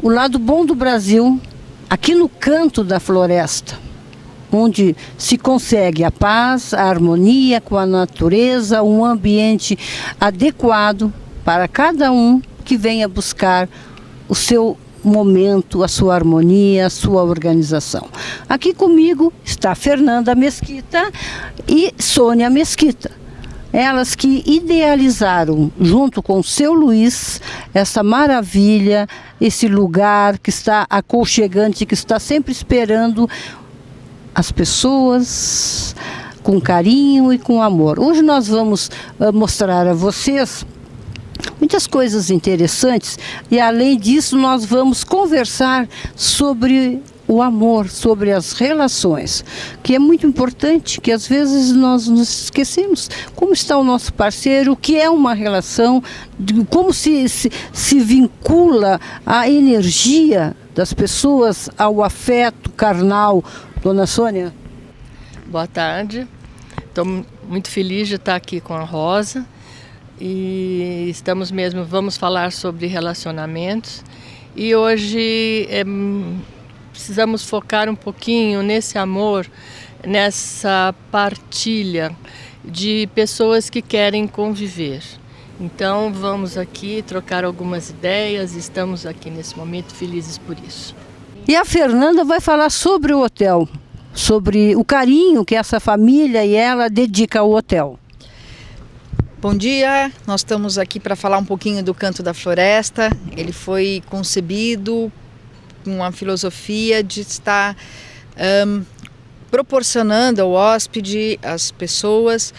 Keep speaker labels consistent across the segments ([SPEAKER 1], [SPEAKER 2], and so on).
[SPEAKER 1] o lado bom do Brasil, aqui no canto da floresta, onde se consegue a paz, a harmonia com a natureza, um ambiente adequado para cada um que venha buscar o seu momento, a sua harmonia, a sua organização. Aqui comigo está Fernanda Mesquita e Sônia Mesquita. Elas que idealizaram, junto com o seu Luiz, essa maravilha, esse lugar que está aconchegante, que está sempre esperando as pessoas com carinho e com amor. Hoje nós vamos mostrar a vocês muitas coisas interessantes e, além disso, nós vamos conversar sobre o amor, sobre as relações, que é muito importante, que às vezes nós nos esquecemos. Como está o nosso parceiro, o que é uma relação, como se vincula a energia das pessoas ao afeto carnal. Dona Sônia?
[SPEAKER 2] Boa tarde, estou muito feliz de estar aqui com a Rosa e vamos falar sobre relacionamentos e hoje precisamos focar um pouquinho nesse amor, nessa partilha de pessoas que querem conviver. Então vamos aqui trocar algumas ideias, estamos aqui nesse momento felizes por isso.
[SPEAKER 1] E a Fernanda vai falar sobre o hotel, sobre o carinho que essa família e ela dedica ao hotel.
[SPEAKER 3] Bom dia, nós estamos aqui para falar um pouquinho do Canto da Floresta. Ele foi concebido com a filosofia de estar proporcionando ao hóspede, às pessoas,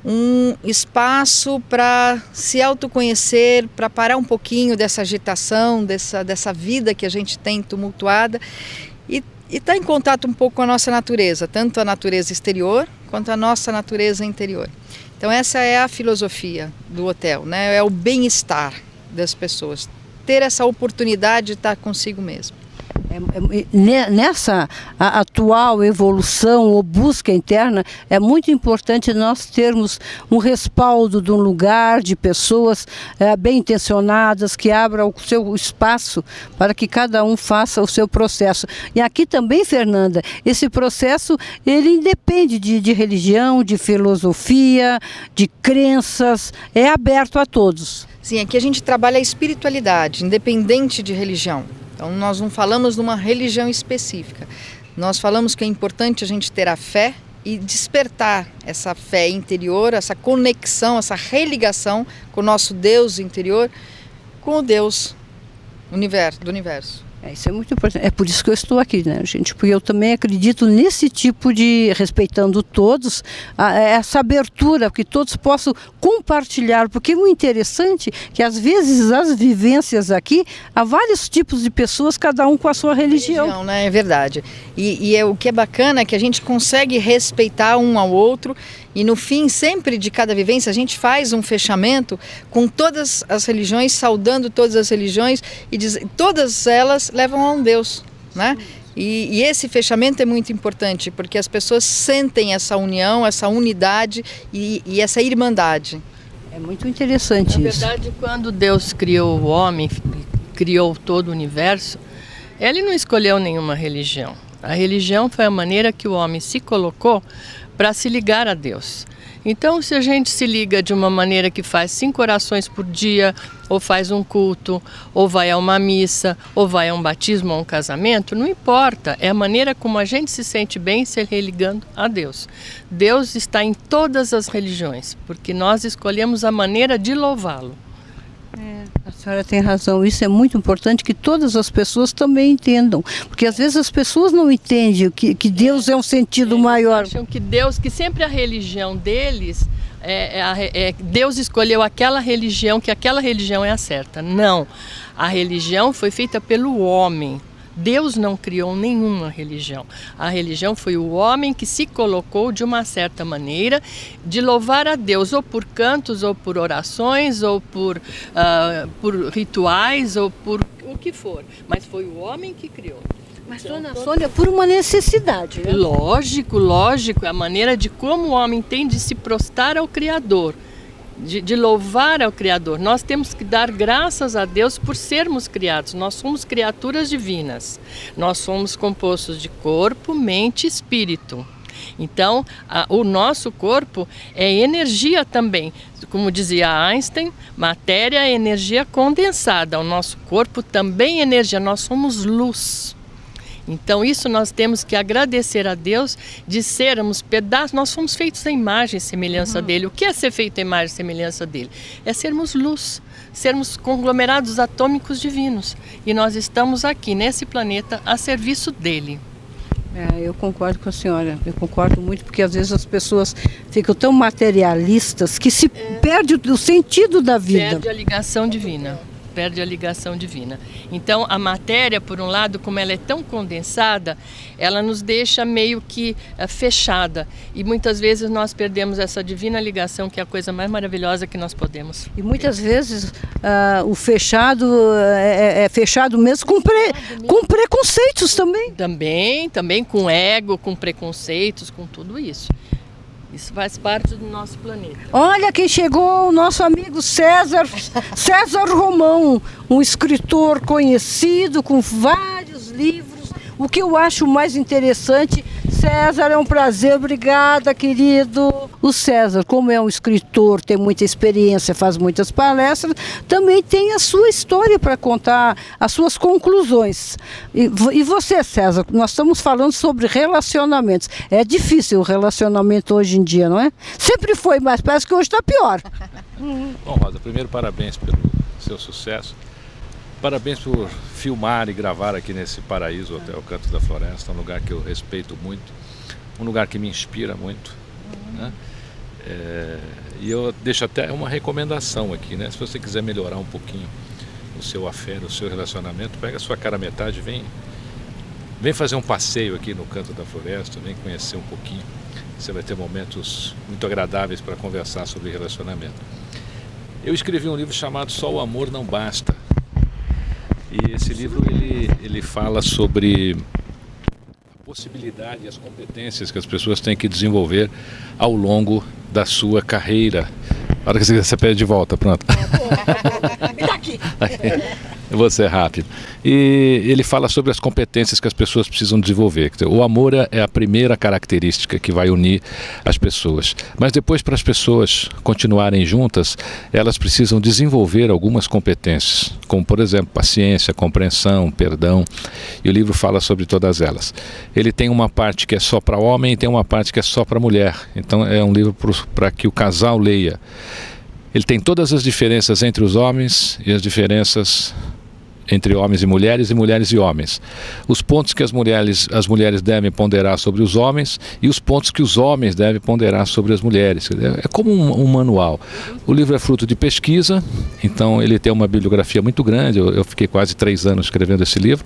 [SPEAKER 3] um espaço para se autoconhecer, para parar um pouquinho dessa agitação, dessa vida que a gente tem tumultuada e estar em contato um pouco com a nossa natureza, tanto a natureza exterior quanto a nossa natureza interior. Então essa é a filosofia do hotel, né? É o bem-estar das pessoas, ter essa oportunidade de estar consigo mesmo.
[SPEAKER 1] Nessa atual evolução ou busca interna, é muito importante nós termos um respaldo de um lugar, de pessoas bem intencionadas, que abram o seu espaço para que cada um faça o seu processo. E aqui também, Fernanda, esse processo ele independe de religião, de filosofia, de crenças, é aberto a todos.
[SPEAKER 3] Sim, aqui a gente trabalha a espiritualidade, independente de religião. Então nós não falamos de uma religião específica, nós falamos que é importante a gente ter a fé e despertar essa fé interior, essa conexão, essa religação com o nosso Deus interior, com o Deus do universo.
[SPEAKER 1] Isso é muito importante, é por isso que eu estou aqui, né, gente? Porque eu também acredito nesse tipo de, respeitando todos, essa abertura, que todos possam compartilhar, porque é muito interessante que às vezes as vivências aqui, há vários tipos de pessoas, cada um com a sua religião.
[SPEAKER 3] Né? É verdade. E o que é bacana é que a gente consegue respeitar um ao outro e no fim, sempre de cada vivência, a gente faz um fechamento com todas as religiões, saudando todas as religiões e todas elas levam a um Deus, né? E esse fechamento é muito importante, porque as pessoas sentem essa união, essa unidade e essa irmandade.
[SPEAKER 1] É muito interessante isso.
[SPEAKER 2] Na verdade, quando Deus criou o homem, criou todo o universo, Ele não escolheu nenhuma religião. A religião foi a maneira que o homem se colocou para se ligar a Deus. Então, se a gente se liga de uma maneira que faz 5 orações por dia, ou faz um culto, ou vai a uma missa, ou vai a um batismo ou um casamento, não importa, é a maneira como a gente se sente bem se religando a Deus. Deus está em todas as religiões, porque nós escolhemos a maneira de louvá-lo.
[SPEAKER 1] A senhora tem razão, isso é muito importante que todas as pessoas também entendam, porque às vezes as pessoas não entendem que Deus é um sentido maior.
[SPEAKER 2] Acham que sempre a religião deles, Deus escolheu aquela religião, que aquela religião é a certa. Não, a religião foi feita pelo homem. Deus não criou nenhuma religião. A religião foi o homem que se colocou de uma certa maneira de louvar a Deus, ou por cantos, ou por orações, ou por rituais, ou por o que for. Mas foi o homem que criou.
[SPEAKER 1] Mas, dona Sônia, por uma necessidade, né?
[SPEAKER 2] Lógico, lógico. É a maneira de como o homem tem de se prostrar ao Criador. de louvar ao Criador. Nós temos que dar graças a Deus por sermos criados. Nós somos criaturas divinas. Nós somos compostos de corpo, mente e espírito. Então, o nosso corpo é energia também. Como dizia Einstein, matéria é energia condensada. O nosso corpo também é energia. Nós somos luz. Então isso nós temos que agradecer a Deus de sermos pedaços, nós somos feitos à imagem e semelhança dele. O que é ser feito à imagem e semelhança dele? É sermos luz, sermos conglomerados atômicos divinos. E nós estamos aqui nesse planeta a serviço dele.
[SPEAKER 1] Eu concordo com a senhora, eu concordo muito, porque às vezes as pessoas ficam tão materialistas que se perde o sentido da vida.
[SPEAKER 2] Perde a ligação divina. Perde a ligação divina. Então a matéria, por um lado, como ela é tão condensada, ela nos deixa meio que fechada, e muitas vezes nós perdemos essa divina ligação, que é a coisa mais maravilhosa que nós podemos.
[SPEAKER 1] E muitas vezes o fechado é fechado mesmo com preconceitos também.
[SPEAKER 2] Também com ego, com preconceitos, com tudo isso. Isso faz parte do nosso planeta.
[SPEAKER 1] Olha quem chegou, o nosso amigo César Romão, um escritor conhecido com vários livros. O que eu acho mais interessante, César, é um prazer, obrigada, querido. O César, como é um escritor, tem muita experiência, faz muitas palestras, também tem a sua história para contar, as suas conclusões. E você, César, nós estamos falando sobre relacionamentos. É difícil o relacionamento hoje em dia, não é? Sempre foi, mas parece que hoje está pior.
[SPEAKER 4] Bom, Rosa, primeiro parabéns pelo seu sucesso. Parabéns por filmar e gravar aqui nesse paraíso, Hotel Canto da Floresta, um lugar que eu respeito muito, um lugar que me inspira muito, né? E eu deixo até uma recomendação aqui, né? Se você quiser melhorar um pouquinho o seu affair, o seu relacionamento, pega a sua cara metade, vem fazer um passeio aqui no Canto da Floresta, vem conhecer um pouquinho. Você vai ter momentos muito agradáveis para conversar sobre relacionamento. Eu escrevi um livro chamado Só o Amor Não Basta. E esse livro ele fala sobre a possibilidade e as competências que as pessoas têm que desenvolver ao longo da sua carreira. A hora que você pede de volta, pronto.
[SPEAKER 1] Me dá aqui.
[SPEAKER 4] Eu vou ser rápido. E ele fala sobre as competências que as pessoas precisam desenvolver. O amor é a primeira característica que vai unir as pessoas. Mas depois, para as pessoas continuarem juntas, elas precisam desenvolver algumas competências, como, por exemplo, paciência, compreensão, perdão. E o livro fala sobre todas elas. Ele tem uma parte que é só para homem e tem uma parte que é só para mulher. Então é um livro para que o casal leia. Ele tem todas as diferenças entre os homens e as diferenças entre homens e mulheres e homens. Os pontos que as mulheres devem ponderar sobre os homens e os pontos que os homens devem ponderar sobre as mulheres. É como um manual. O livro é fruto de pesquisa, então ele tem uma bibliografia muito grande. Eu fiquei quase 3 anos escrevendo esse livro,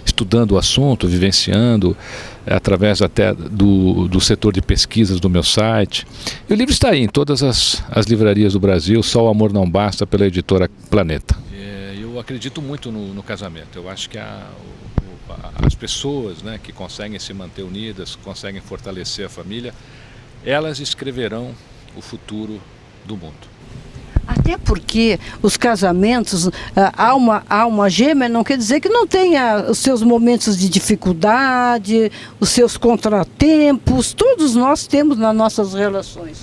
[SPEAKER 4] estudando o assunto, vivenciando, através até do setor de pesquisas do meu site. E o livro está aí em todas as livrarias do Brasil, Só o Amor Não Basta, pela editora Planeta. Eu acredito muito no casamento. Eu acho que as pessoas, né, que conseguem se manter unidas, conseguem fortalecer a família, elas escreverão o futuro do mundo.
[SPEAKER 1] Até porque os casamentos, a alma gêmea não quer dizer que não tenha os seus momentos de dificuldade, os seus contratempos, todos nós temos nas nossas relações.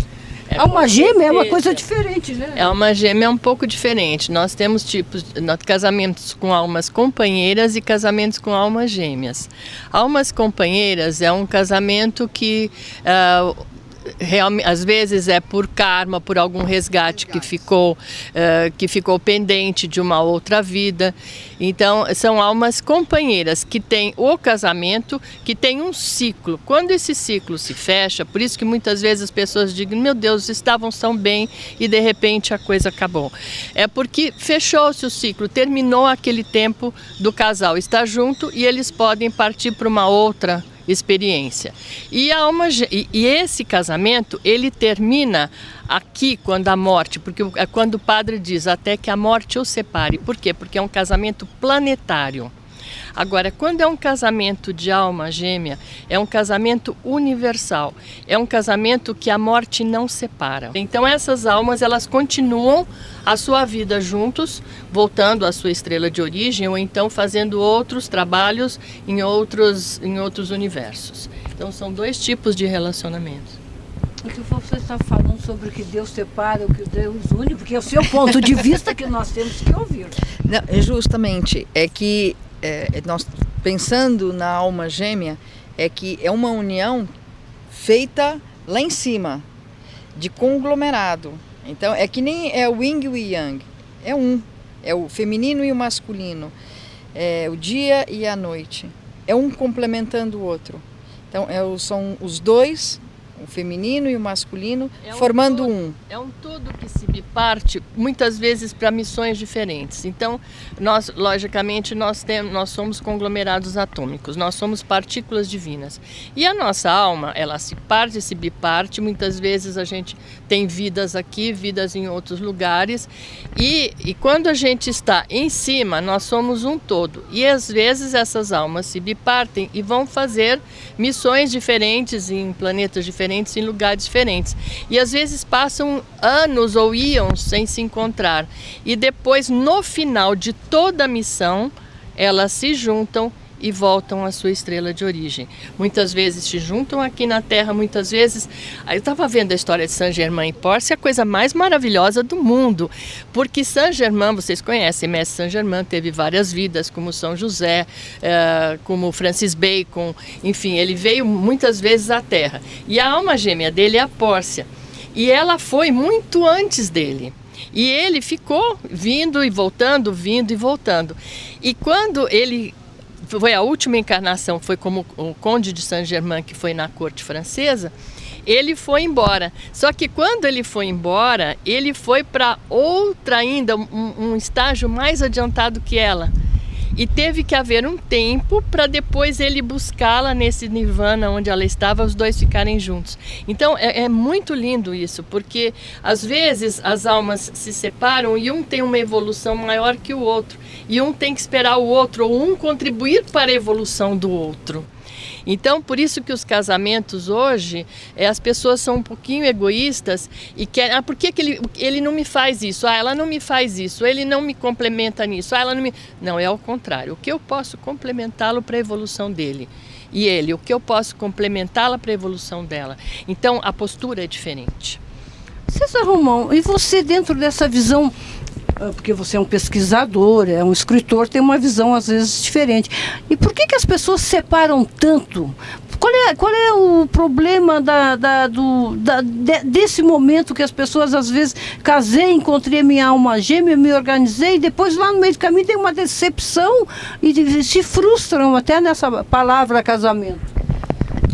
[SPEAKER 1] Alma gêmea é uma coisa diferente, né?
[SPEAKER 2] Alma gêmea é um pouco diferente. Nós temos tipos de casamentos com almas companheiras e casamentos com almas gêmeas. Almas companheiras é um casamento que às vezes é por karma, por algum resgate que ficou pendente de uma outra vida. Então são almas companheiras que têm o casamento, que tem um ciclo. Quando esse ciclo se fecha, por isso que muitas vezes as pessoas dizem: meu Deus, estavam tão bem e de repente a coisa acabou. É porque fechou-se o ciclo, terminou aquele tempo do casal estar junto e eles podem partir para uma outra experiência. E esse casamento, ele termina aqui quando a morte, porque é quando o padre diz até que a morte os separe. Por quê? Porque é um casamento planetário. Agora, quando é um casamento de alma gêmea, é um casamento universal, é um casamento que a morte não separa. Então essas almas, elas continuam a sua vida juntos, voltando à sua estrela de origem, ou então fazendo outros trabalhos em outros universos. Então são dois tipos de relacionamentos.
[SPEAKER 1] Se você está falando sobre o que Deus separa, o que Deus une, porque é o seu ponto de vista que nós temos que ouvir.
[SPEAKER 3] Não, justamente, é que nós pensando na alma gêmea, é que é uma união feita lá em cima, de conglomerado. Então é que nem é o yin e o yang, é o feminino e o masculino, é o dia e a noite, é um complementando o outro. Então são os dois, o feminino e o masculino, formando um.
[SPEAKER 2] É um todo que se biparte, muitas vezes para missões diferentes. Então, nós, logicamente, nós somos conglomerados atômicos, nós somos partículas divinas. E a nossa alma, ela se parte, se biparte, muitas vezes a gente tem vidas aqui, vidas em outros lugares. E quando a gente está em cima, nós somos um todo. E às vezes essas almas se bipartem e vão fazer missões diferentes em planetas diferentes, em lugares diferentes. E às vezes passam anos ou íons sem se encontrar. E depois, no final de toda a missão, elas se juntam e voltam à sua estrela de origem. Muitas vezes se juntam aqui na Terra, muitas vezes... Eu estava vendo a história de Saint-Germain e Porcia, é a coisa mais maravilhosa do mundo, porque Saint-Germain, vocês conhecem, Mestre Saint-Germain teve várias vidas, como São José, como Francis Bacon, enfim, ele veio muitas vezes à Terra. E a alma gêmea dele é a Pórcia, e ela foi muito antes dele. E ele ficou vindo e voltando, vindo e voltando. E quando ele... foi a última encarnação, foi como o Conde de Saint-Germain, que foi na corte francesa, ele foi embora. Só que quando ele foi embora, ele foi para outra ainda, um estágio mais adiantado que ela. E teve que haver um tempo para depois ele buscá-la nesse nirvana onde ela estava, os dois ficarem juntos. Então é muito lindo isso, porque às vezes as almas se separam e um tem uma evolução maior que o outro. E um tem que esperar o outro, ou um contribuir para a evolução do outro. Então, por isso que os casamentos hoje, as pessoas são um pouquinho egoístas e querem, por que ele não me faz isso? Ela não me faz isso, ele não me complementa nisso, ela não me... Não, é ao contrário, o que eu posso complementá-lo para a evolução dele? E ele, o que eu posso complementá-la para a evolução dela? Então, a postura é diferente.
[SPEAKER 1] César Romão, e você dentro dessa visão... porque você é um pesquisador, é um escritor, tem uma visão às vezes diferente. E por que as pessoas separam tanto? Qual é o problema desse momento que as pessoas às vezes casei, encontrei minha alma gêmea, me organizei, e depois lá no meio do caminho tem uma decepção e se frustram até nessa palavra casamento?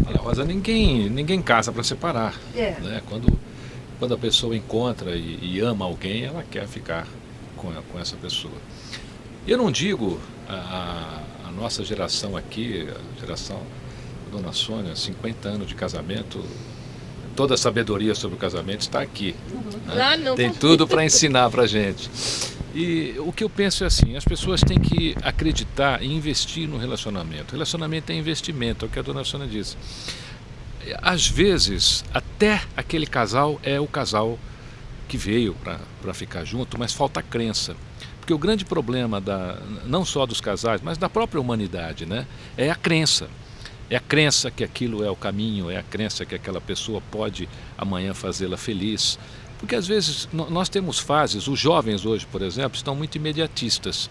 [SPEAKER 4] Olha, Rosa, ninguém casa para separar. Né? Quando a pessoa encontra e ama alguém, ela quer ficar com essa pessoa. Eu não digo a nossa geração aqui, a geração da Dona Sônia, 50 anos de casamento, toda a sabedoria sobre o casamento está aqui. Né? Tem tudo para ensinar para a gente. E o que eu penso é assim, as pessoas têm que acreditar e investir no relacionamento. Relacionamento é investimento, é o que a Dona Sônia disse. Às vezes, até aquele casal é o casal que veio para ficar junto, mas falta crença. Porque o grande problema, não só dos casais, mas da própria humanidade, né, é a crença. É a crença que aquilo é o caminho, é a crença que aquela pessoa pode amanhã fazê-la feliz. Porque às vezes nós temos fases, os jovens hoje, por exemplo, estão muito imediatistas.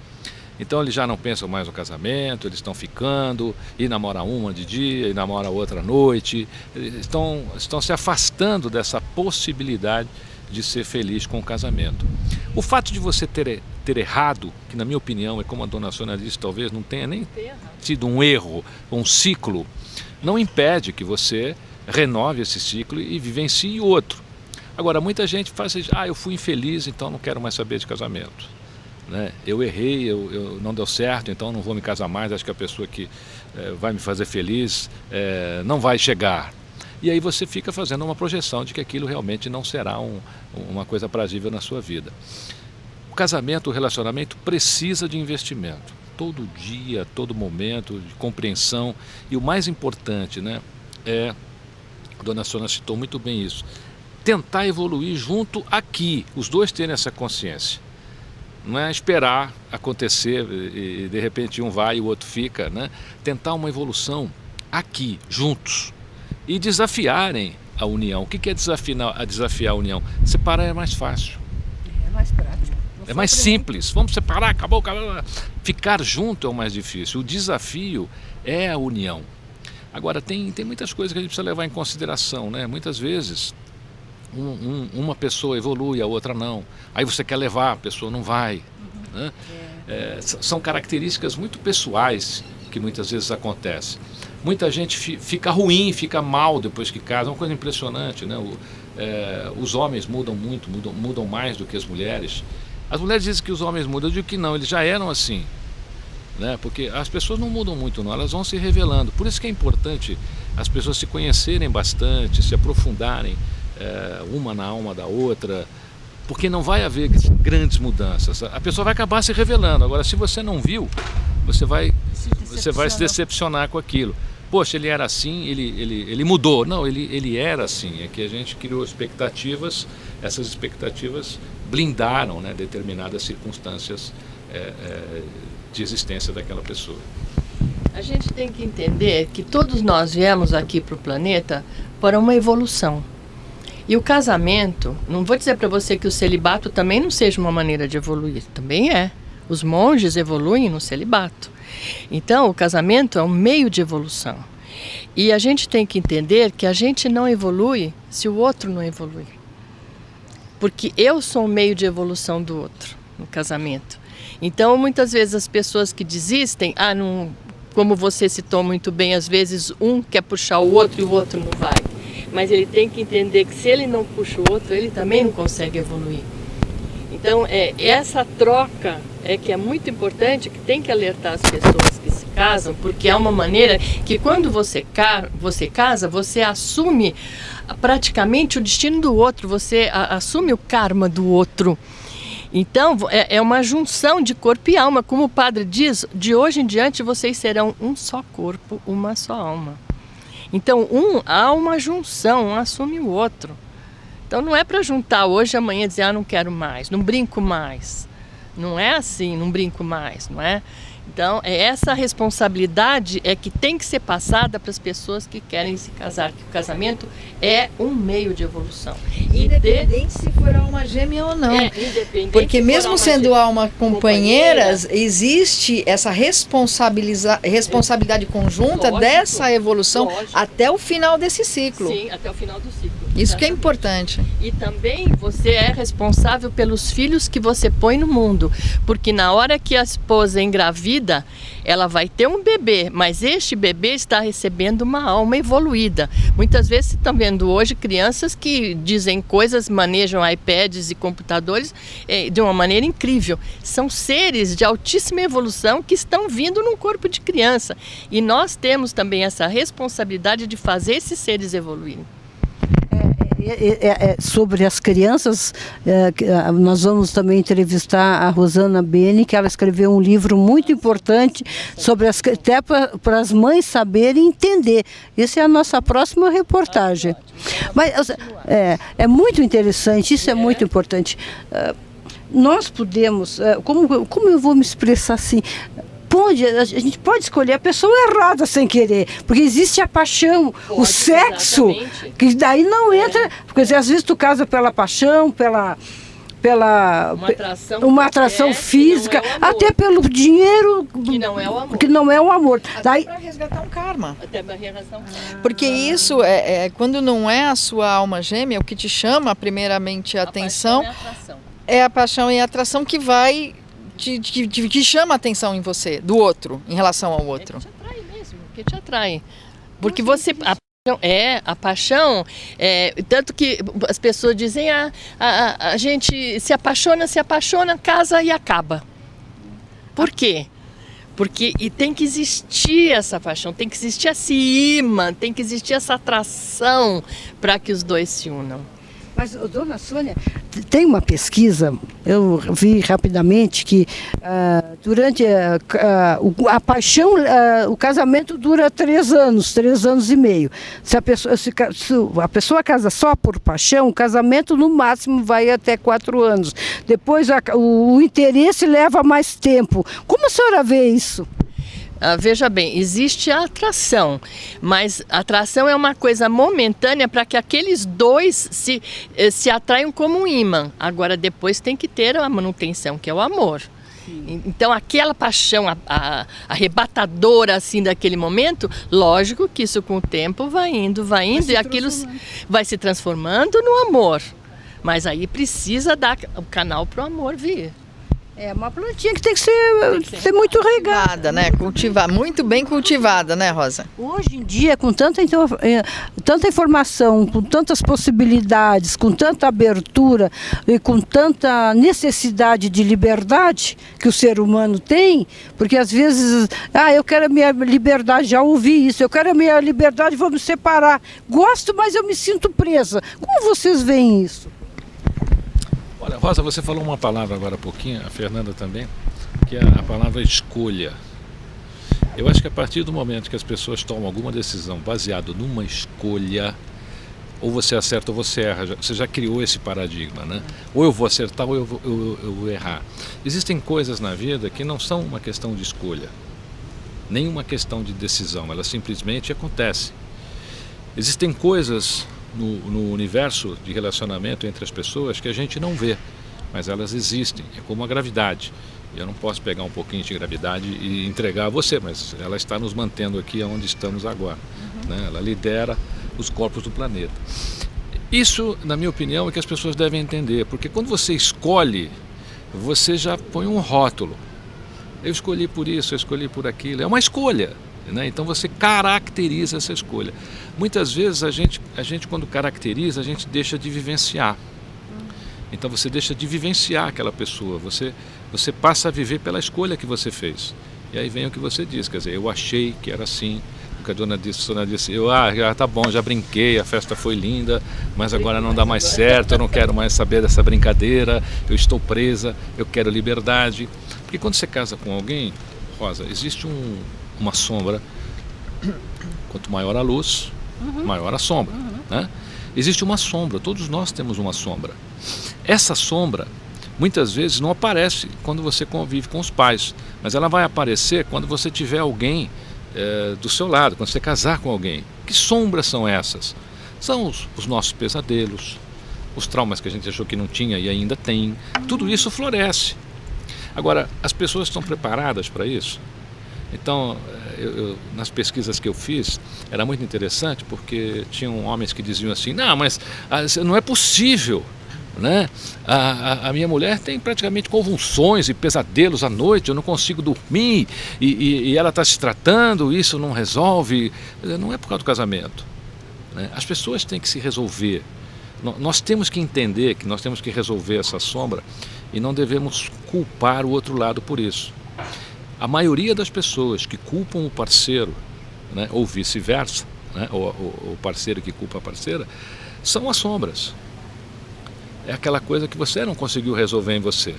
[SPEAKER 4] Então eles já não pensam mais no casamento, eles estão ficando, e namora uma de dia, e namora outra à noite, estão se afastando dessa possibilidade de ser feliz com o casamento. O fato de você ter errado, que na minha opinião, é como a Dona Sônia disse, talvez não tenha nem tido um erro, um ciclo, não impede que você renove esse ciclo e vivencie outro. Agora, muita gente faz assim, eu fui infeliz, então não quero mais saber de casamento. Né? Eu errei, eu não deu certo, então não vou me casar mais, acho que a pessoa que vai me fazer feliz não vai chegar. E aí você fica fazendo uma projeção de que aquilo realmente não será uma coisa prazível na sua vida. O casamento, o relacionamento precisa de investimento. todo dia, a todo momento, de compreensão. E o mais importante, né, a dona Sônia citou muito bem isso, tentar evoluir junto aqui, os dois terem essa consciência. Não é esperar acontecer e de repente um vai e o outro fica, né? Tentar uma evolução aqui, juntos, e desafiarem a união. O que é desafiar a união? Separar é mais fácil.
[SPEAKER 1] É mais prático.
[SPEAKER 4] É mais simples. Vamos separar, acabou. Ficar junto é o mais difícil. O desafio é a união. Agora, tem muitas coisas que a gente precisa levar em consideração, né? Muitas vezes uma pessoa evolui, a outra não. Aí você quer levar, a pessoa não vai. Né? São características muito pessoais que muitas vezes acontecem. Muita gente fica ruim, fica mal depois que casa. É uma coisa impressionante, né? Os homens mudam muito, mudam mais do que as mulheres. As mulheres dizem que os homens mudam, eu digo que não, eles já eram assim. Né? Porque as pessoas não mudam muito, não, elas vão se revelando. Por isso que é importante as pessoas se conhecerem bastante, se aprofundarem uma na alma da outra, porque não vai haver grandes mudanças. A pessoa vai acabar se revelando. Agora, se você não viu, você vai se decepcionar com aquilo. Poxa, ele era assim, ele mudou. Não, ele era assim. É que a gente criou expectativas, essas expectativas blindaram, né, determinadas circunstâncias de existência daquela pessoa.
[SPEAKER 2] A gente tem que entender que todos nós viemos aqui para o planeta para uma evolução. E o casamento, não vou dizer para você que o celibato também não seja uma maneira de evoluir, também é. Os monges evoluem no celibato. Então, o casamento é um meio de evolução. E a gente tem que entender que a gente não evolui se o outro não evolui. Porque eu sou um meio de evolução do outro no casamento. Então, muitas vezes as pessoas que desistem, não, como você citou muito bem, às vezes um quer puxar o outro e o outro não vai. Mas ele tem que entender que se ele não puxa o outro, ele também não consegue evoluir. Então, essa troca que é muito importante, que tem que alertar as pessoas que se casam, porque é uma maneira que quando você casa, você assume praticamente o destino do outro, você assume o karma do outro. Então, é uma junção de corpo e alma. Como o padre diz, de hoje em diante vocês serão um só corpo, uma só alma. Então, há uma junção, um assume o outro. Então, não é para juntar hoje e amanhã dizer, não quero mais, não brinco mais. Não é assim, não brinco mais, não é? Então, essa responsabilidade que tem que ser passada para as pessoas que querem se casar, que o casamento é um meio de evolução.
[SPEAKER 3] Independente se for alma gêmea ou não. Porque mesmo sendo alma companheiras, existe essa responsabilidade conjunta, lógico, dessa evolução, lógico, até o final desse ciclo.
[SPEAKER 2] Sim, até o final do ciclo.
[SPEAKER 3] Isso que é importante.
[SPEAKER 2] E também você é responsável pelos filhos que você põe no mundo. Porque na hora que a esposa engravida, ela vai ter um bebê, mas este bebê está recebendo uma alma evoluída. Muitas vezes estão vendo hoje crianças que dizem coisas, manejam iPads e computadores de uma maneira incrível. São seres de altíssima evolução que estão vindo num corpo de criança. E nós temos também essa responsabilidade de fazer esses seres evoluírem.
[SPEAKER 1] Sobre as crianças, nós vamos também entrevistar a Rosana Beni, que ela escreveu um livro muito importante sobre até para as mães saberem entender. Essa é a nossa próxima reportagem. Mas é muito interessante, isso é muito importante. Nós podemos, como eu vou me expressar assim? A gente pode escolher a pessoa errada sem querer, porque existe a paixão, o sexo, exatamente, que daí não entra, porque às vezes tu casa pela paixão, pela uma atração física, até pelo dinheiro, que não é o amor.
[SPEAKER 3] Até para resgatar um karma. Porque isso quando não é a sua alma gêmea, o que te chama primeiramente a atenção é a paixão e a atração que vai que chama a atenção em você, do outro, em relação ao outro.
[SPEAKER 2] Que te atrai mesmo, que te atrai. Porque você... A paixão, tanto que as pessoas dizem, a gente se apaixona, casa e acaba. Por quê? Porque tem que existir essa paixão, tem que existir esse imã, tem que existir essa atração para que os dois se unam.
[SPEAKER 1] Mas, dona Sônia, tem uma pesquisa, eu vi rapidamente, que durante a paixão, o casamento dura 3 anos, 3 anos e meio. Se a pessoa casa só por paixão, o casamento no máximo vai até 4 anos. Depois o interesse leva mais tempo. Como a senhora vê isso?
[SPEAKER 2] Veja bem, existe a atração, mas a atração é uma coisa momentânea para que aqueles dois se atraiam como um imã. Agora, depois tem que ter a manutenção, que é o amor. Sim. Então, aquela paixão arrebatadora assim daquele momento, lógico que isso com o tempo vai indo e aquilo vai se transformando no amor. Mas aí precisa dar o canal para o amor vir.
[SPEAKER 1] É uma plantinha que tem que ser muito regada,
[SPEAKER 3] né? Muito bem cultivada, né, Rosa?
[SPEAKER 1] Hoje em dia, com tanta informação, com tantas possibilidades, com tanta abertura e com tanta necessidade de liberdade que o ser humano tem, porque às vezes, eu quero a minha liberdade, já ouvi isso, eu quero a minha liberdade, vou me separar. Gosto, mas eu me sinto presa. Como vocês veem isso?
[SPEAKER 4] Olha, Rosa, você falou uma palavra agora há pouquinho, a Fernanda também, que é a palavra escolha. Eu acho que a partir do momento que as pessoas tomam alguma decisão baseada numa escolha, ou você acerta ou você erra, você já criou esse paradigma, né? Ou eu vou acertar ou eu vou errar. Existem coisas na vida que não são uma questão de escolha, nem uma questão de decisão, elas simplesmente acontecem. Existem coisas no universo de relacionamento entre as pessoas que a gente não vê, mas elas existem, é como a gravidade. Eu não posso pegar um pouquinho de gravidade e entregar a você, mas ela está nos mantendo aqui onde estamos agora, né? Ela lidera os corpos do planeta. Isso, na minha opinião, é que as pessoas devem entender, porque quando você escolhe, você já põe um rótulo. Eu escolhi por isso, eu escolhi por aquilo, é uma escolha. Né? Então você caracteriza essa escolha. Muitas vezes a gente quando caracteriza, a gente deixa de vivenciar. Então você deixa de vivenciar aquela pessoa, você passa a viver pela escolha que você fez. E aí vem o que você diz, quer dizer, eu achei que era assim, o que a dona disse, tá bom, já brinquei, a festa foi linda, mas agora não dá mais certo, eu não quero mais saber dessa brincadeira, eu estou presa, eu quero liberdade. Porque quando você casa com alguém, Rosa, existe uma sombra, quanto maior a luz, maior a sombra, né? Existe uma sombra, todos nós temos uma sombra. Essa sombra, muitas vezes, não aparece quando você convive com os pais, mas ela vai aparecer quando você tiver alguém do seu lado, quando você casar com alguém. Que sombras são essas? São os nossos pesadelos, os traumas que a gente achou que não tinha e ainda tem. Tudo isso floresce. Agora, as pessoas estão preparadas para isso? Então, nas pesquisas que eu fiz, era muito interessante, porque tinham homens que diziam assim, não, mas não é possível, né? A minha mulher tem praticamente convulsões e pesadelos à noite, eu não consigo dormir, e ela está se tratando, isso não resolve. Não é por causa do casamento, né? As pessoas têm que se resolver. Nós temos que entender que nós temos que resolver essa sombra e não devemos culpar o outro lado por isso. A maioria das pessoas que culpam o parceiro, né, ou vice-versa, né, ou o parceiro que culpa a parceira, são as sombras. É aquela coisa que você não conseguiu resolver em você.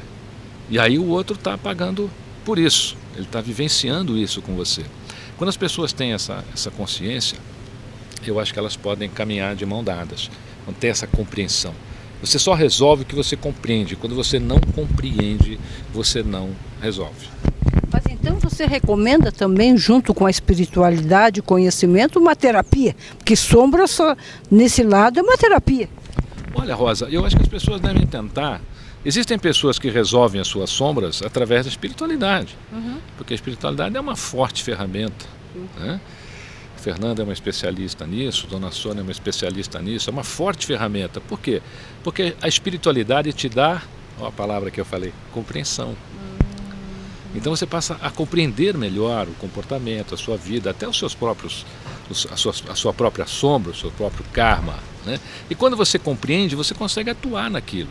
[SPEAKER 4] E aí o outro está pagando por isso, ele está vivenciando isso com você. Quando as pessoas têm essa consciência, eu acho que elas podem caminhar de mão dadas, não ter essa compreensão. Você só resolve o que você compreende. Quando você não compreende, você não resolve.
[SPEAKER 1] Mas então você recomenda também, junto com a espiritualidade, o conhecimento, uma terapia? Porque sombra só nesse lado é uma terapia.
[SPEAKER 4] Olha, Rosa, eu acho que as pessoas devem tentar. Existem pessoas que resolvem as suas sombras através da espiritualidade. Porque a espiritualidade é uma forte ferramenta, né? A Fernanda é uma especialista nisso, Dona Sônia é uma especialista nisso, é uma forte ferramenta. Por quê? Porque a espiritualidade te dá, ó, a palavra que eu falei, compreensão. Então você passa a compreender melhor o comportamento, a sua vida, até os seus próprios, a sua própria sombra, o seu próprio karma, né? E quando você compreende, você consegue atuar naquilo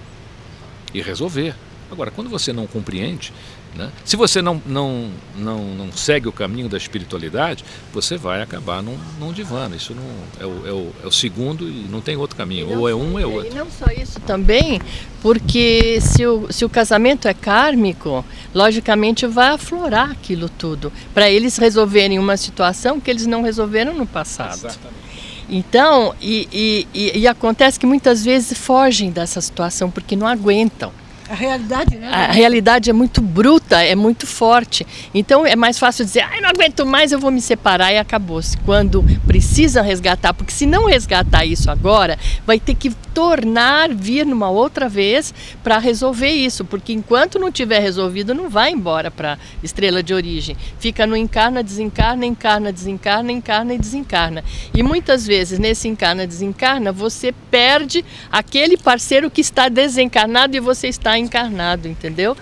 [SPEAKER 4] e resolver. Agora, quando você não compreende, né, se você não segue o caminho da espiritualidade, você vai acabar num divã. Isso não é o segundo e não tem outro caminho. Ou é um ou é outro.
[SPEAKER 2] E não só isso também, porque se o casamento é kármico, logicamente vai aflorar aquilo tudo, para eles resolverem uma situação que eles não resolveram no passado.
[SPEAKER 4] Exatamente.
[SPEAKER 2] Então, e acontece que muitas vezes fogem dessa situação porque não aguentam.
[SPEAKER 1] A realidade, né?
[SPEAKER 2] A realidade é muito bruta, é muito forte. Então é mais fácil dizer, não aguento mais, eu vou me separar, e acabou-se. Quando precisa resgatar, porque se não resgatar isso agora, vai ter que vir numa outra vez para resolver isso, porque enquanto não tiver resolvido, não vai embora para estrela de origem. Fica no encarna, desencarna, encarna, desencarna, encarna e desencarna. E muitas vezes nesse encarna, desencarna, você perde aquele parceiro que está desencarnado e você está encarnado, entendeu?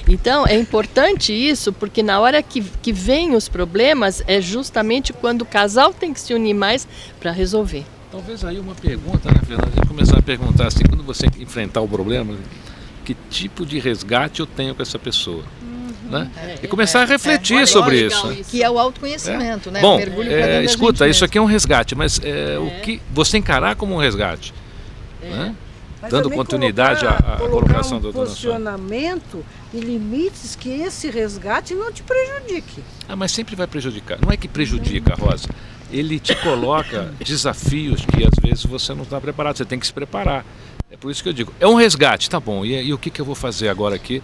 [SPEAKER 2] Então é importante isso, porque na hora que vem os problemas é justamente quando o casal tem que se unir mais para resolver.
[SPEAKER 4] Talvez aí uma pergunta, né, Fernanda? A gente começar a perguntar assim, quando você enfrentar o problema, que tipo de resgate eu tenho com essa pessoa? Né? E começar a refletir sobre isso.
[SPEAKER 3] Que é o autoconhecimento, né?
[SPEAKER 4] Bom,
[SPEAKER 3] o mergulho pra dentro da
[SPEAKER 4] escuta,
[SPEAKER 3] gente
[SPEAKER 4] isso
[SPEAKER 3] mesmo.
[SPEAKER 4] aqui é um resgate, mas o que você encarar como um resgate, né? Dando continuidade à colocação do doutor
[SPEAKER 1] posicionamento e limites que esse resgate não te prejudique.
[SPEAKER 4] Mas sempre vai prejudicar. Não é que prejudica, Rosa. Ele te coloca desafios que às vezes você não está preparado. Você tem que se preparar. É por isso que eu digo, é um resgate, tá bom. E o que eu vou fazer agora aqui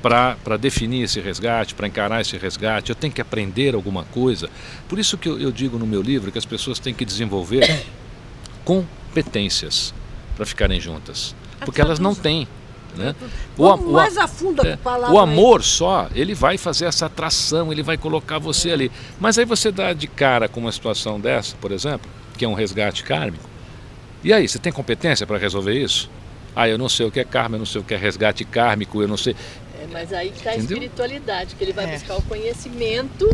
[SPEAKER 4] para definir esse resgate, para encarar esse resgate? Eu tenho que aprender alguma coisa. Por isso que eu digo no meu livro que as pessoas têm que desenvolver competências para ficarem juntas, porque elas não têm, né?
[SPEAKER 1] Mais a fundo a palavra.
[SPEAKER 4] O amor só, ele vai fazer essa atração, ele vai colocar você ali. Mas aí você dá de cara com uma situação dessa, por exemplo, que é um resgate kármico. E aí, você tem competência para resolver isso? Eu não sei o que é karma, eu não sei o que é resgate kármico, eu não sei.
[SPEAKER 2] Mas aí que está a espiritualidade, que ele vai buscar o conhecimento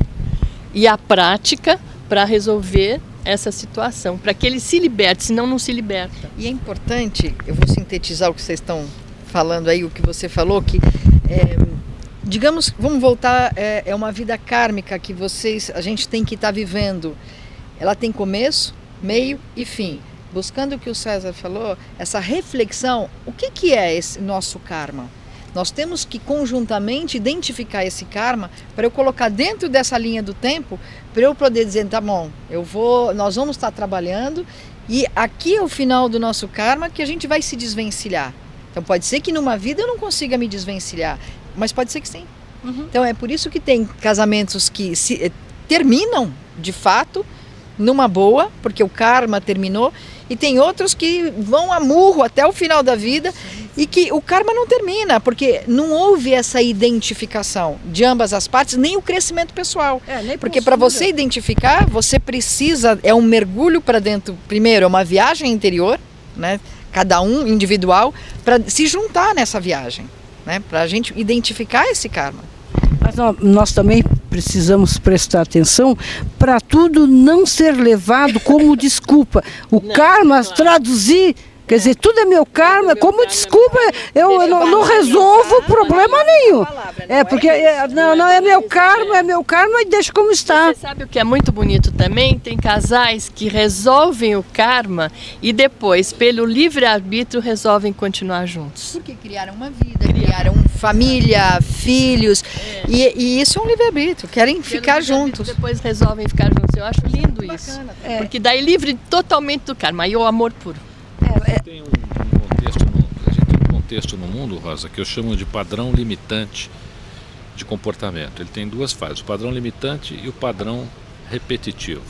[SPEAKER 2] e a prática para resolver essa situação, para que ele se liberte, senão não se liberta.
[SPEAKER 3] E é importante, eu vou sintetizar o que vocês estão falando aí, o que você falou, que digamos, vamos voltar, é uma vida kármica que a gente tem que estar vivendo. Ela tem começo, meio e fim. Buscando o que o César falou, essa reflexão, o que é esse nosso karma? Nós temos que conjuntamente identificar esse karma para eu colocar dentro dessa linha do tempo, para eu poder dizer, tá bom, nós vamos estar trabalhando e aqui é o final do nosso karma que a gente vai se desvencilhar. Então pode ser que numa vida eu não consiga me desvencilhar, mas pode ser que sim. Então é por isso que tem casamentos que terminam de fato numa boa, porque o karma terminou, e tem outros que vão a murro até o final da vida e que o karma não termina, porque não houve essa identificação de ambas as partes, nem o crescimento pessoal. Porque para você identificar, você precisa, é um mergulho para dentro, primeiro é uma viagem interior, né? Cada um individual, para se juntar nessa viagem, né? Para a gente identificar esse karma.
[SPEAKER 1] Mas nós também precisamos prestar atenção para tudo não ser levado como desculpa. O karma, traduzir, quer dizer, tudo é meu karma, como desculpa, eu não resolvo problema nenhum. Porque não é meu karma e deixa como está.
[SPEAKER 2] Você sabe o que é muito bonito também? Tem casais que resolvem o karma e depois, pelo livre-arbítrio, resolvem continuar juntos.
[SPEAKER 3] Porque criaram uma vida, criaram família, filhos, e isso é um livre-arbítrio, querem ficar juntos.
[SPEAKER 2] Depois resolvem ficar juntos. Eu acho lindo isso. Porque daí livre totalmente do karma, e o amor puro.
[SPEAKER 4] Tem a gente tem um contexto no mundo, Rosa, que eu chamo de padrão limitante de comportamento. Ele tem duas fases, o padrão limitante e o padrão repetitivo.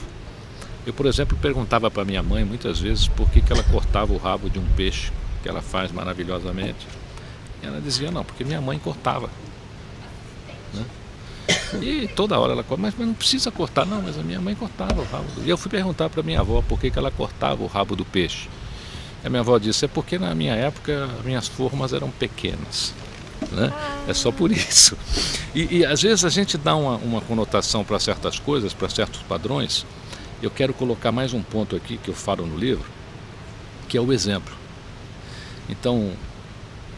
[SPEAKER 4] Eu, por exemplo, perguntava para minha mãe muitas vezes por que ela cortava o rabo de um peixe, que ela faz maravilhosamente. E ela dizia, não, porque minha mãe cortava. Né? E toda hora ela corta, mas não precisa cortar, não, mas a minha mãe cortava o rabo. E eu fui perguntar para minha avó por que ela cortava o rabo do peixe. A minha avó disse, é porque na minha época minhas formas eram pequenas, né? É só por isso. E às vezes a gente dá uma conotação para certas coisas, para certos padrões. Eu quero colocar mais um ponto aqui que eu falo no livro, que é o exemplo. Então,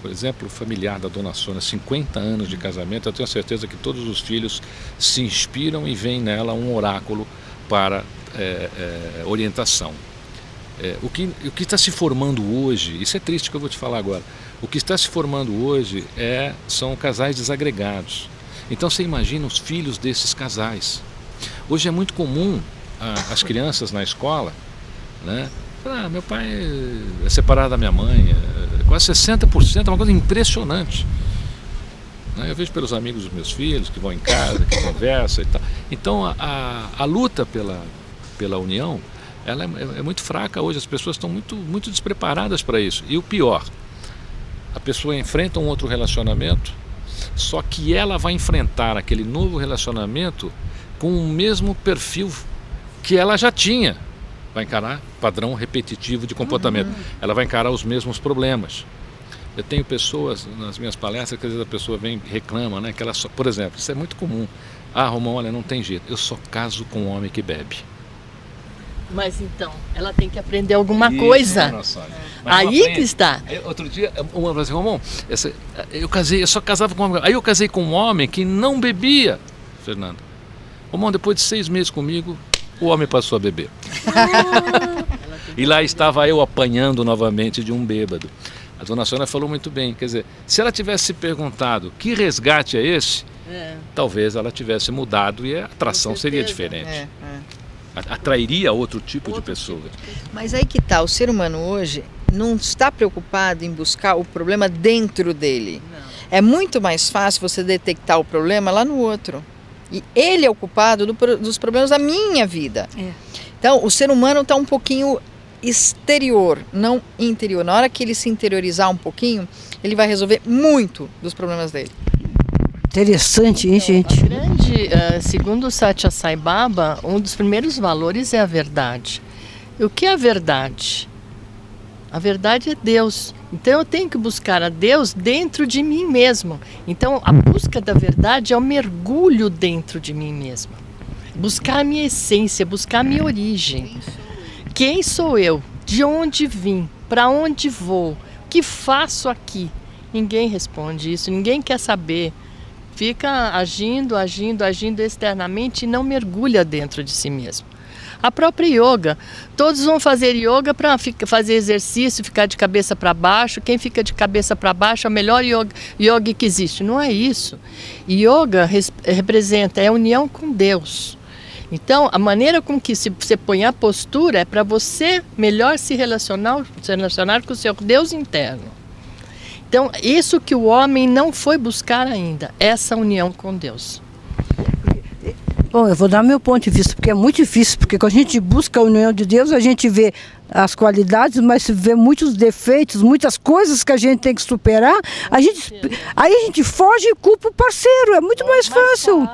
[SPEAKER 4] por exemplo, familiar da Dona Sônia, 50 anos de casamento, eu tenho certeza que todos os filhos se inspiram e veem nela um oráculo para orientação. O que está se formando hoje, isso é triste que eu vou te falar agora, o que está se formando hoje são casais desagregados. Então você imagina os filhos desses casais. Hoje é muito comum as crianças na escola, né? Meu pai é separado da minha mãe, quase 60%, é uma coisa impressionante. Eu vejo pelos amigos dos meus filhos que vão em casa, que conversam e tal. Então a luta pela união, ela é muito fraca hoje, as pessoas estão muito despreparadas para isso. E o pior, a pessoa enfrenta um outro relacionamento, só que ela vai enfrentar aquele novo relacionamento com o mesmo perfil que ela já tinha. Vai encarar padrão repetitivo de comportamento. Ela vai encarar os mesmos problemas. Eu tenho pessoas nas minhas palestras que às vezes a pessoa vem e reclama, né? Que ela só, por exemplo, isso é muito comum. Romão, olha, não tem jeito, eu só caso com um homem que bebe.
[SPEAKER 2] Mas então, ela tem que aprender alguma coisa. Aí que está.
[SPEAKER 4] Outro dia, uma falou assim, Romão, eu só casava com um homem. Aí eu casei com um homem que não bebia, Fernando. Romão, depois de 6 meses comigo, o homem passou a beber. E lá estava eu apanhando novamente de um bêbado. A Dona Sônia falou muito bem, quer dizer, se ela tivesse se perguntado que resgate é esse, talvez ela tivesse mudado e a atração seria diferente. Atrairia outro tipo de pessoa.
[SPEAKER 3] Mas aí que tá, o ser humano hoje não está preocupado em buscar o problema dentro dele. Não. É muito mais fácil você detectar o problema lá no outro. E ele é o culpado dos problemas da minha vida. Então, o ser humano está um pouquinho exterior, não interior. Na hora que ele se interiorizar um pouquinho, ele vai resolver muito dos problemas dele.
[SPEAKER 1] Interessante, hein, gente?
[SPEAKER 2] Segundo o Satya Sai Baba, um dos primeiros valores é a verdade. E o que é a verdade? A verdade é Deus. Então eu tenho que buscar a Deus dentro de mim mesmo. Então a busca da verdade é o mergulho dentro de mim mesmo. Buscar a minha essência, buscar a minha origem. Quem sou eu? De onde vim? Para onde vou? O que faço aqui? Ninguém responde isso, ninguém quer saber. Fica agindo externamente e não mergulha dentro de si mesmo. A própria yoga, todos vão fazer yoga para fazer exercício, ficar de cabeça para baixo. Quem fica de cabeça para baixo é o melhor yoga que existe. Não é isso. Yoga representa a união com Deus. Então, a maneira com que você põe a postura é para você melhor se relacionar com o seu Deus interno. Então, isso que o homem não foi buscar ainda, essa união com Deus.
[SPEAKER 1] Bom, eu vou dar meu ponto de vista, porque é muito difícil, porque quando a gente busca a união de Deus, a gente vê as qualidades, mas vê muitos defeitos, muitas coisas que a gente tem que superar. Aí a gente foge e culpa o parceiro, é muito mais fácil.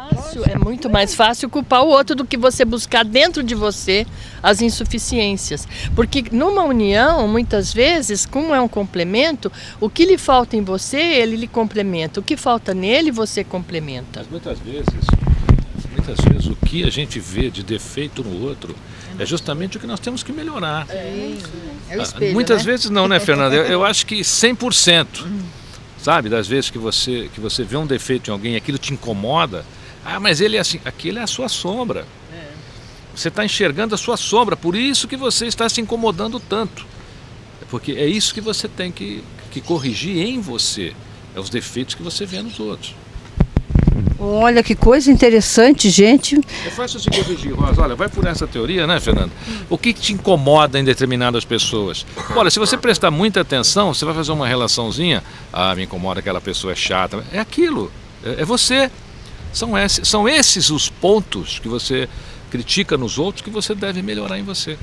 [SPEAKER 2] É muito mais fácil culpar o outro do que você buscar dentro de você as insuficiências. Porque numa união, muitas vezes, como é um complemento, o que lhe falta em você, ele lhe complementa. O que falta nele, você complementa.
[SPEAKER 4] Mas muitas vezes o que a gente vê de defeito no outro é justamente o que nós temos que melhorar.
[SPEAKER 3] É o espelho,
[SPEAKER 4] muitas
[SPEAKER 3] né?
[SPEAKER 4] vezes não, né, Fernanda? Eu acho que 100%. Sabe, das vezes que você vê um defeito em alguém, aquilo te incomoda. Mas ele é assim, aquilo é a sua sombra. Você está enxergando a sua sombra, por isso que você está se incomodando tanto. Porque é isso que você tem que corrigir em você. É os defeitos que você vê nos outros.
[SPEAKER 1] Olha que coisa interessante, gente.
[SPEAKER 4] É fácil se corrigir, Rosa. Olha, vai por essa teoria, né, Fernando? O que te incomoda em determinadas pessoas? Olha, se você prestar muita atenção, você vai fazer uma relaçãozinha. Me incomoda aquela pessoa, é chata. É aquilo, é você. São esses os pontos que você critica nos outros que você deve melhorar em você.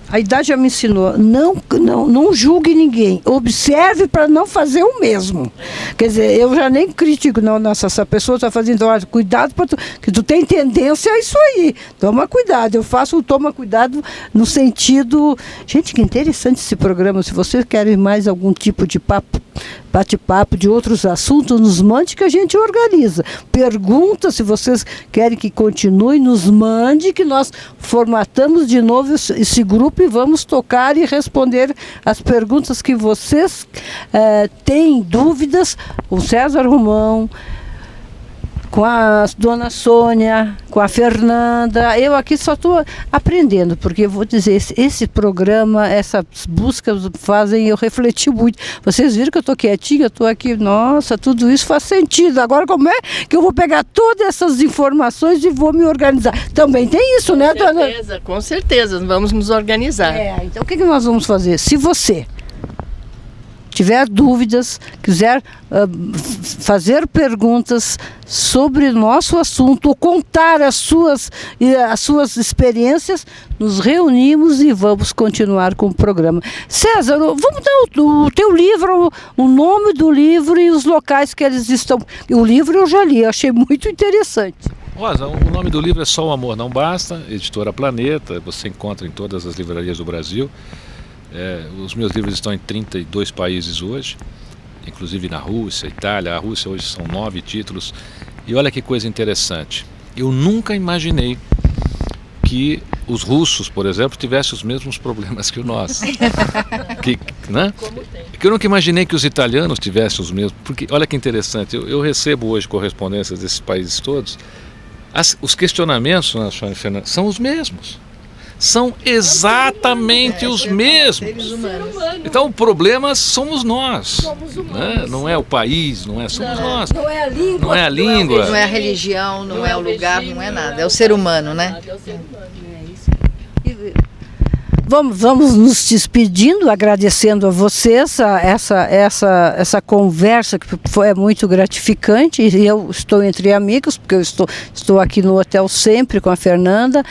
[SPEAKER 1] A idade já me ensinou, não julgue ninguém, observe para não fazer o mesmo. Quer dizer, eu já nem critico, não, nossa, essa pessoa está fazendo, olha, cuidado, que tu tem tendência a isso aí, toma cuidado. Eu faço o toma cuidado no sentido... Gente, que interessante esse programa. Se vocês querem mais algum tipo de papo bate-papo de outros assuntos, nos mande que a gente organiza. Pergunta, se vocês querem que continue, nos mande que nós formatamos de novo esse grupo e vamos tocar e responder as perguntas que vocês têm dúvidas. O César Romão, com a dona Sônia, com a Fernanda. Eu aqui só estou aprendendo, porque eu vou dizer, esse programa, essas buscas fazem eu refletir muito. Vocês viram que eu estou quietinha, eu estou aqui, nossa, tudo isso faz sentido. Agora como é que eu vou pegar todas essas informações e vou me organizar? Também tem isso, né, dona?
[SPEAKER 2] Com certeza, vamos nos organizar.
[SPEAKER 1] Então o que nós vamos fazer? Se você tiver dúvidas, quiser fazer perguntas sobre o nosso assunto ou contar as suas experiências, nos reunimos e vamos continuar com o programa. César, vamos dar o teu livro, o nome do livro e os locais que eles estão. O livro eu já li, achei muito interessante.
[SPEAKER 4] Rosa, o nome do livro é Só o Amor Não Basta, editora Planeta, você encontra em todas as livrarias do Brasil. Os meus livros estão em 32 países hoje, inclusive na Rússia, Itália. A Rússia hoje são 9 títulos. E olha que coisa interessante, eu nunca imaginei que os russos, por exemplo, tivessem os mesmos problemas que o nosso. Né? Que eu nunca imaginei que os italianos tivessem os mesmos, porque olha que interessante, eu recebo hoje correspondências desses países todos, os questionamentos, Fernanda, são os mesmos. São exatamente os mesmos. Então o problema somos nós. Né? Não é o país, somos nós.
[SPEAKER 1] Não é a língua.
[SPEAKER 4] Não é a língua.
[SPEAKER 3] Não é a religião, não é o lugar, não é nada. É o ser humano, né?
[SPEAKER 1] Vamos nos despedindo, agradecendo a vocês essa conversa que foi muito gratificante. E eu estou entre amigos, porque eu estou aqui no hotel sempre com a Fernanda.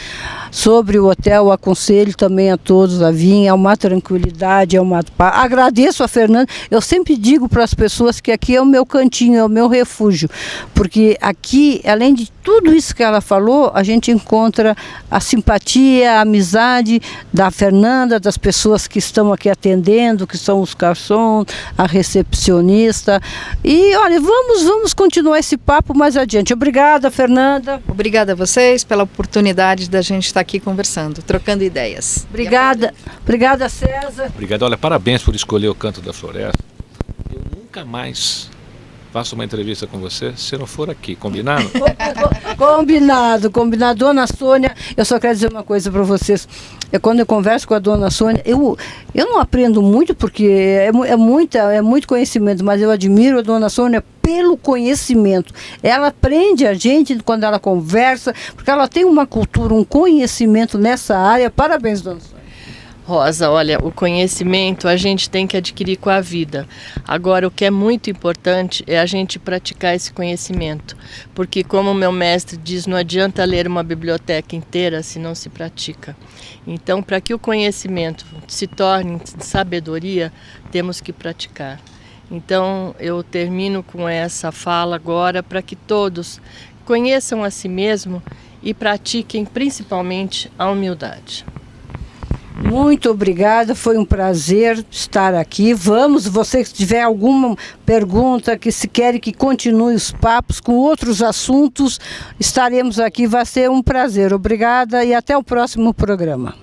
[SPEAKER 1] Sobre o hotel, aconselho também a todos a vir, é uma tranquilidade, agradeço a Fernanda. Eu sempre digo para as pessoas que aqui é o meu cantinho, é o meu refúgio, porque aqui, além de tudo isso que ela falou, a gente encontra a simpatia, a amizade da Fernanda, das pessoas que estão aqui atendendo, que são os garçons, a recepcionista. E olha, vamos continuar esse papo mais adiante. Obrigada, Fernanda.
[SPEAKER 3] Obrigada a vocês pela oportunidade da gente estar aqui conversando, trocando ideias.
[SPEAKER 1] Obrigada, César.
[SPEAKER 4] Obrigado, olha, parabéns por escolher o Canto da Floresta. Eu nunca mais faço uma entrevista com você se não for aqui, combinado?
[SPEAKER 1] Combinado. Dona Sônia, eu só quero dizer uma coisa para vocês. Quando eu converso com a dona Sônia, eu não aprendo muito, porque é muito conhecimento, mas eu admiro a dona Sônia pelo conhecimento. Ela aprende a gente quando ela conversa, porque ela tem uma cultura, um conhecimento nessa área. Parabéns, dona Sônia.
[SPEAKER 2] Rosa, olha, o conhecimento a gente tem que adquirir com a vida. Agora, o que é muito importante é a gente praticar esse conhecimento. Porque, como o meu mestre diz, não adianta ler uma biblioteca inteira se não se pratica. Então, para que o conhecimento se torne sabedoria, temos que praticar. Então, eu termino com essa fala agora para que todos conheçam a si mesmo e pratiquem principalmente a humildade.
[SPEAKER 1] Muito obrigada, foi um prazer estar aqui. Você que tiver alguma pergunta, que se quer que continue os papos com outros assuntos, estaremos aqui, vai ser um prazer. Obrigada e até o próximo programa.